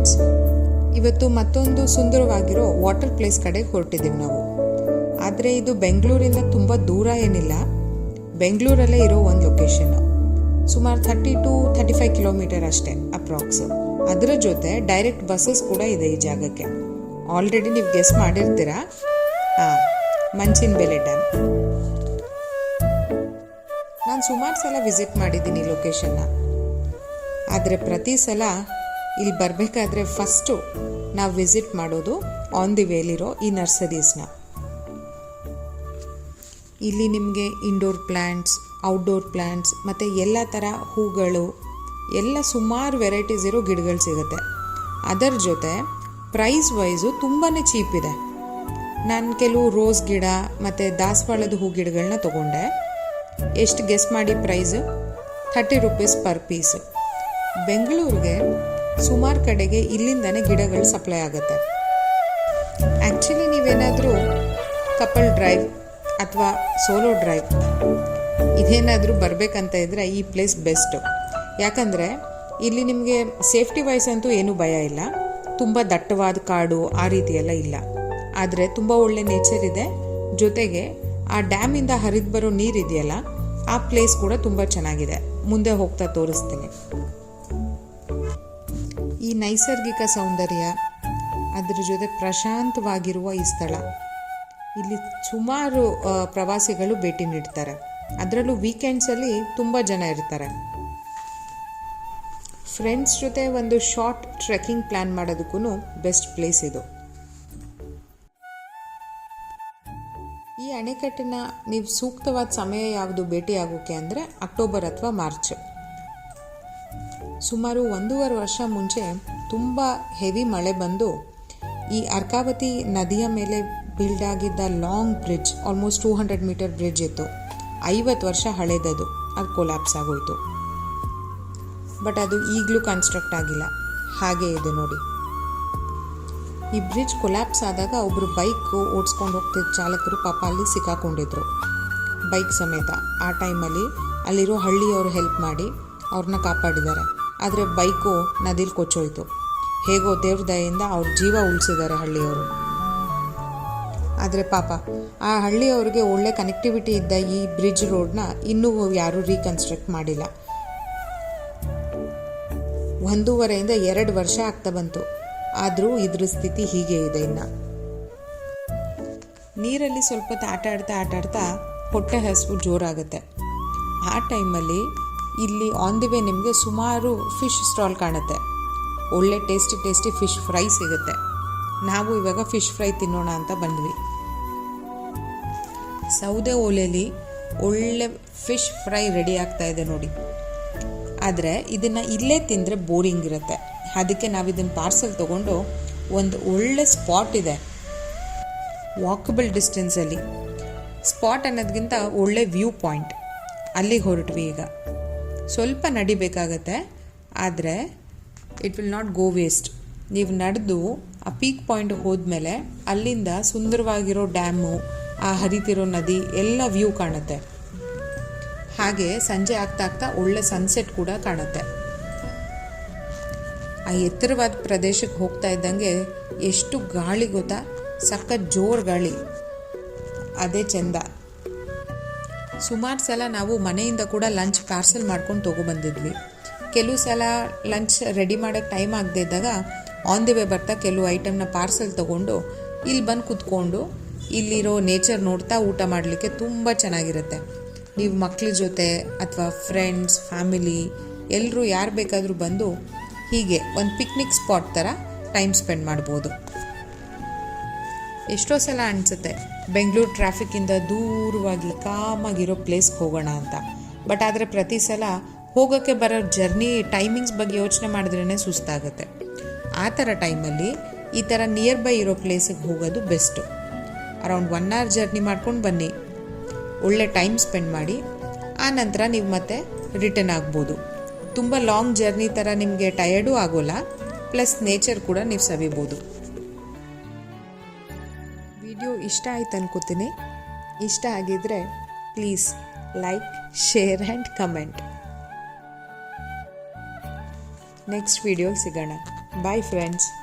Friends, ಇವತ್ತು ಮತ್ತೊಂದು ಸುಂದರವಾಗಿರೋ water place ಕಡೆಗೆ ಹೊರಟಿದ್ದೀವಿ ನಾವು. ಆದರೆ ಇದು ಬೆಂಗಳೂರಿಂದ ತುಂಬ ದೂರ ಏನಿಲ್ಲ, ಬೆಂಗಳೂರಲ್ಲೇ ಇರೋ ಒಂದು ಲೊಕೇಶನ್. ಸುಮಾರು 30-35 ಕಿಲೋಮೀಟರ್ ಅಷ್ಟೇ ಅಪ್ರಾಕ್ಸ್. ಅದರ ಜೊತೆ ಡೈರೆಕ್ಟ್ ಬಸ್ಸಸ್ ಕೂಡ ಇದೆ ಈ ಜಾಗಕ್ಕೆ. ಆಲ್ರೆಡಿ ನೀವು ಗೆಸ್ ಮಾಡಿರ್ತೀರಾ, ಮಂಚಿನಬೆಲೆ ಡ್ಯಾಮ್. ನಾನು ಸುಮಾರು ಸಲ ವಿಸಿಟ್ ಮಾಡಿದ್ದೀನಿ ಈ ಲೊಕೇಶನ್ನ. ಆದರೆ ಪ್ರತಿ ಸಲ ಇಲ್ಲಿ ಬರಬೇಕಾದ್ರೆ ಫಸ್ಟು ನಾವು ವಿಸಿಟ್ ಮಾಡೋದು ಆನ್ ದಿ ವೇಲಿರೋ ಈ ನರ್ಸರೀಸ್ನ. ಇಲ್ಲಿ ನಿಮಗೆ ಇಂಡೋರ್ ಪ್ಲ್ಯಾಂಟ್ಸ್, ಔಟ್ಡೋರ್ ಪ್ಲ್ಯಾಂಟ್ಸ್ ಮತ್ತು ಎಲ್ಲ ಥರ ಹೂಗಳು, ಎಲ್ಲ ಸುಮಾರು ವೆರೈಟೀಸ್ ಇರೋ ಗಿಡಗಳು ಸಿಗುತ್ತೆ. ಅದರ ಜೊತೆ ಪ್ರೈಸ್ ವೈಸು ತುಂಬಾ ಚೀಪ್ ಇದೆ. ನಾನು ಕೆಲವು ರೋಸ್ ಗಿಡ ಮತ್ತು ದಾಸವಾಳದ ಹೂ ಗಿಡಗಳನ್ನ ತೊಗೊಂಡೆ. ಎಷ್ಟು ಗೆಸ್ ಮಾಡಿ ಪ್ರೈಸು? 30 rupees per piece. ಬೆಂಗಳೂರಿಗೆ ಸುಮಾರು ಕಡೆಗೆ ಇಲ್ಲಿಂದನೇ ಗಿಡಗಳು ಸಪ್ಲೈ ಆಗುತ್ತೆ. ಆ್ಯಕ್ಚುಲಿ ನೀವೇನಾದರೂ ಕಪಲ್ ಡ್ರೈವ್ ಅಥವಾ ಸೋಲೋ ಡ್ರೈವ್ ಇದೇನಾದರೂ ಬರಬೇಕಂತ ಇದ್ದರೆ ಈ ಪ್ಲೇಸ್ ಬೆಸ್ಟು. ಯಾಕಂದರೆ ಇಲ್ಲಿ ನಿಮಗೆ ಸೇಫ್ಟಿ ವೈಸ್ ಅಂತೂ ಏನೂ ಭಯ ಇಲ್ಲ. ತುಂಬ ದಟ್ಟವಾದ ಕಾಡು ಆ ರೀತಿಯೆಲ್ಲ ಇಲ್ಲ. ಆದರೆ ತುಂಬ ಒಳ್ಳೆ ನೇಚರ್ ಇದೆ. ಜೊತೆಗೆ ಆ ಡ್ಯಾಮಿಂದ ಹರಿದು ಬರೋ ನೀರಿದೆಯಲ್ಲ, ಆ ಪ್ಲೇಸ್ ಕೂಡ ತುಂಬ ಚೆನ್ನಾಗಿದೆ. ಮುಂದೆ ಹೋಗ್ತಾ ತೋರಿಸ್ತೀನಿ. ಈ ನೈಸರ್ಗಿಕ ಸೌಂದರ್ಯ, ಅದರ ಜೊತೆ ಪ್ರಶಾಂತವಾಗಿರುವ ಈ ಸ್ಥಳ, ಇಲ್ಲಿ ಸುಮಾರು ಪ್ರವಾಸಿಗಳು ಭೇಟಿ ನೀಡ್ತಾರೆ. ಅದರಲ್ಲೂ ವೀಕೆಂಡ್ಸಲ್ಲಿ ತುಂಬ ಜನ ಇರ್ತಾರೆ. ಫ್ರೆಂಡ್ಸ್ ಜೊತೆ ಒಂದು ಶಾರ್ಟ್ ಟ್ರೆಕ್ಕಿಂಗ್ ಪ್ಲ್ಯಾನ್ ಮಾಡೋದಕ್ಕೂ ಬೆಸ್ಟ್ ಪ್ಲೇಸ್ ಇದು. ಈ ಅಣೆಕಟ್ಟನ್ನು ನೀವು ಸೂಕ್ತವಾದ ಸಮಯ ಯಾವುದು ಭೇಟಿಯಾಗೋಕ್ಕೆ ಅಂದರೆ ಅಕ್ಟೋಬರ್ ಅಥವಾ ಮಾರ್ಚ್. ಸುಮಾರು 1.5 ವರ್ಷ ಮುಂಚೆ ತುಂಬ ಹೆವಿ ಮಳೆ ಬಂದು ಈ ಅರ್ಕಾವತಿ ನದಿಯ ಮೇಲೆ ಬಿಲ್ಡ್ ಆಗಿದ್ದ long bridge, almost 200 metre bridge ಇತ್ತು. 50 ವರ್ಷ ಹಳೇದದು, ಅದು ಕೊಲ್ಯಾಪ್ಸ್ ಆಗೋಯ್ತು. ಬಟ್ ಅದು ಈಗಲೂ ಕನ್ಸ್ಟ್ರಕ್ಟ್ ಆಗಿಲ್ಲ, ಹಾಗೇ ಇದೆ ನೋಡಿ. ಈ ಬ್ರಿಡ್ಜ್ ಕೊಲ್ಯಾಪ್ಸ್ ಆದಾಗ ಒಬ್ಬರು ಬೈಕ್ ಓಡಿಸ್ಕೊಂಡು ಹೋಗ್ತಿದ್ದ ಚಾಲಕರು ಪಾಪ ಅಲ್ಲಿ ಸಿಕ್ಕಾಕೊಂಡಿದ್ರು ಬೈಕ್ ಸಮೇತ. ಆ ಟೈಮಲ್ಲಿ ಅಲ್ಲಿರೋ ಹಳ್ಳಿಯವರು ಹೆಲ್ಪ್ ಮಾಡಿ ಅವ್ರನ್ನ ಕಾಪಾಡಿದ್ದಾರೆ. ಆದರೆ ಬೈಕು ನದಿಲಿ ಕೊಚ್ಚೋಯ್ತು. ಹೇಗೋ ದೇವ್ರ ದಯೆಯಿಂದ ಅವ್ರ ಜೀವ ಉಳಿಸಿದ್ದಾರೆ ಹಳ್ಳಿಯವರು. ಆದರೆ ಪಾಪ ಆ ಹಳ್ಳಿಯವ್ರಿಗೆ ಒಳ್ಳೆ ಕನೆಕ್ಟಿವಿಟಿ ಇದ್ದ ಈ ಬ್ರಿಡ್ಜ್ ರೋಡ್ನ ಇನ್ನೂ ಯಾರೂ ರೀಕನ್ಸ್ಟ್ರಕ್ಟ್ ಮಾಡಿಲ್ಲ. 1.5 ಇಂದ 2 ವರ್ಷ ಆಗ್ತಾ ಬಂತು. ಆದರೂ ಇದ್ರ ಸ್ಥಿತಿ ಹೀಗೆ ಇದೆ. ಇನ್ನು ನೀರಲ್ಲಿ ಸ್ವಲ್ಪ ಆಟ ಆಡ್ತಾ ಹೊಟ್ಟೆ ಹಸಿವು ಜೋರಾಗುತ್ತೆ. ಆ ಟೈಮಲ್ಲಿ ಇಲ್ಲಿ ಆನ್ ದಿ ವೇ ನಿಮಗೆ ಸುಮಾರು ಫಿಶ್ ಸ್ಟಾಲ್ ಕಾಣುತ್ತೆ. ಒಳ್ಳೆ ಟೇಸ್ಟಿ ಫಿಶ್ ಫ್ರೈ ಸಿಗುತ್ತೆ. ನಾವು ಇವಾಗ ಫಿಶ್ ಫ್ರೈ ತಿನ್ನೋಣ ಅಂತ ಬಂದ್ವಿ. ಸೌದೆ ಒಲೆಯಲ್ಲಿ ಒಳ್ಳೆ ಫಿಶ್ ಫ್ರೈ ರೆಡಿ ಆಗ್ತಾ ಇದೆ ನೋಡಿ. ಆದರೆ ಇದನ್ನು ಇಲ್ಲೇ ತಿಂದರೆ ಬೋರಿಂಗ್ ಇರುತ್ತೆ. ಅದಕ್ಕೆ ನಾವು ಇದನ್ನು ಪಾರ್ಸಲ್ ತೊಗೊಂಡು ಒಂದು ಒಳ್ಳೆ ಸ್ಪಾಟ್ ಇದೆ, ವಾಕಬಲ್ ಡಿಸ್ಟೆನ್ಸಲ್ಲಿ. ಸ್ಪಾಟ್ ಅನ್ನೋದಕ್ಕಿಂತ ಒಳ್ಳೆ ವ್ಯೂ ಪಾಯಿಂಟ್, ಅಲ್ಲಿಗೆ ಹೊರಟ್ವಿ. ಈಗ ಸ್ವಲ್ಪ ನಡಿಬೇಕಾಗತ್ತೆ, ಆದರೆ it will not go waste. ನೀವು ನಡೆದು ಆ ಪೀಕ್ ಪಾಯಿಂಟ್ ಹೋದ್ಮೇಲೆ ಅಲ್ಲಿಂದ ಸುಂದರವಾಗಿರೋ ಡ್ಯಾಮು, ಆ ಹರಿತಿರೋ ನದಿ ಎಲ್ಲ ವ್ಯೂ ಕಾಣುತ್ತೆ. ಹಾಗೆ ಸಂಜೆ ಆಗ್ತಾ ಒಳ್ಳೆ ಸನ್ಸೆಟ್ ಕೂಡ ಕಾಣುತ್ತೆ. ಆ ಎತ್ತರವಾದ ಪ್ರದೇಶಕ್ಕೆ ಹೋಗ್ತಾ ಇದ್ದಂಗೆ ಎಷ್ಟು ಗಾಳಿ ಗೊತ್ತಾ, ಸಖತ್ ಜೋರು ಗಾಳಿ, ಅದೇ ಚೆಂದ. ಸುಮಾರು ಸಲ ನಾವು ಮನೆಯಿಂದ ಕೂಡ ಲಂಚ್ ಪಾರ್ಸಲ್ ಮಾಡ್ಕೊಂಡು ತೊಗೊಬಂದಿದ್ವಿ. ಕೆಲವು ಸಲ ಲಂಚ್ ರೆಡಿ ಮಾಡೋಕ್ಕೆ ಟೈಮ್ ಆಗದೆ ಇದ್ದಾಗ ಆನ್ ದಿ ವೇ ಬರ್ತಾ ಕೆಲವು ಐಟಮ್ನ ಪಾರ್ಸಲ್ ತೊಗೊಂಡು ಇಲ್ಲಿ ಬಂದು ಕೂತ್ಕೊಂಡು ಇಲ್ಲಿರೋ ನೇಚರ್ ನೋಡ್ತಾ ಊಟ ಮಾಡಲಿಕ್ಕೆ ತುಂಬ ಚೆನ್ನಾಗಿರುತ್ತೆ. ನೀವು ಮಕ್ಕಳ ಜೊತೆ ಅಥವಾ ಫ್ರೆಂಡ್ಸ್, ಫ್ಯಾಮಿಲಿ ಎಲ್ಲರೂ ಯಾರು ಬೇಕಾದರೂ ಬಂದು ಹೀಗೆ ಒಂದು ಪಿಕ್ನಿಕ್ ಸ್ಪಾಟ್ ಥರ ಟೈಮ್ ಸ್ಪೆಂಡ್ ಮಾಡ್ಬೋದು. ಎಷ್ಟೋ ಸಲ ಅನಿಸುತ್ತೆ ಬೆಂಗಳೂರು ಟ್ರಾಫಿಕ್ಕಿಂದ ದೂರವಾಗಿ ಕಾಮಾಗಿರೋ ಪ್ಲೇಸ್ಗೆ ಹೋಗೋಣ ಅಂತ. ಬಟ್ ಆದರೆ ಪ್ರತಿ ಸಲ ಹೋಗೋಕ್ಕೆ ಬರೋ ಜರ್ನಿ ಟೈಮಿಂಗ್ಸ್ ಬಗ್ಗೆ ಯೋಚನೆ ಮಾಡಿದ್ರೇ ಸುಸ್ತಾಗುತ್ತೆ. ಆ ಥರ ಟೈಮಲ್ಲಿ ಈ ಥರ ನಿಯರ್ ಬೈ ಇರೋ ಪ್ಲೇಸಿಗೆ ಹೋಗೋದು ಬೆಸ್ಟು. ಅರೌಂಡ್ 1 hour ಜರ್ನಿ ಮಾಡ್ಕೊಂಡು ಬನ್ನಿ, ಒಳ್ಳೆ ಟೈಮ್ ಸ್ಪೆಂಡ್ ಮಾಡಿ ಆ ನಂತರ ನೀವು ಮತ್ತೆ ರಿಟರ್ನ್ ಆಗ್ಬೋದು. ತುಂಬ ಲಾಂಗ್ ಜರ್ನಿ ಥರ ನಿಮಗೆ ಟಯರ್ಡೂ ಆಗೋಲ್ಲ, ಪ್ಲಸ್ ನೇಚರ್ ಕೂಡ ನೀವು ಸವಿಬೋದು. ವಿಡಿಯೋ ಇಷ್ಟ ಆಯ್ತು ಅನ್ಕೋತೀನಿ. ಇಷ್ಟ ಆಗಿದ್ರೆ please like, share and comment. Next ವಿಡಿಯೋಗೆ ಸಿಗೋಣ. Bye friends.